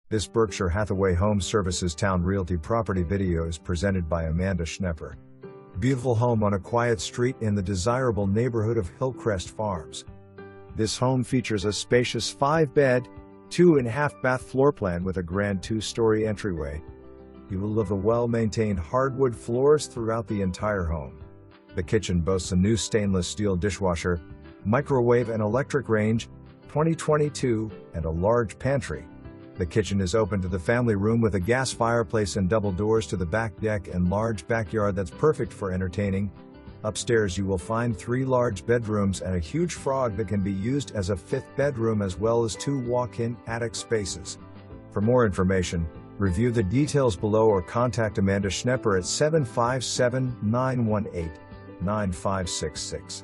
This Berkshire Hathaway Home Services Towne Realty property video is presented by Amanda Schnepper. Beautiful home on a quiet street in the desirable neighborhood of Hillcrest Farms. This home features a spacious 5-bed, 2.5-bath floor plan with a grand 2-story entryway. You will love the well-maintained hardwood floors throughout the entire home. The kitchen boasts a new stainless steel dishwasher, microwave and electric range, 2022, and a large pantry. The kitchen is open to the family room with a gas fireplace and double doors to the back deck and large backyard that's perfect for entertaining. Upstairs you will find 3 large bedrooms and a huge frog that can be used as a 5th bedroom, as well as 2 walk-in attic spaces. For more information, review the details below or contact Amanda Schnepper at 757-918-9566.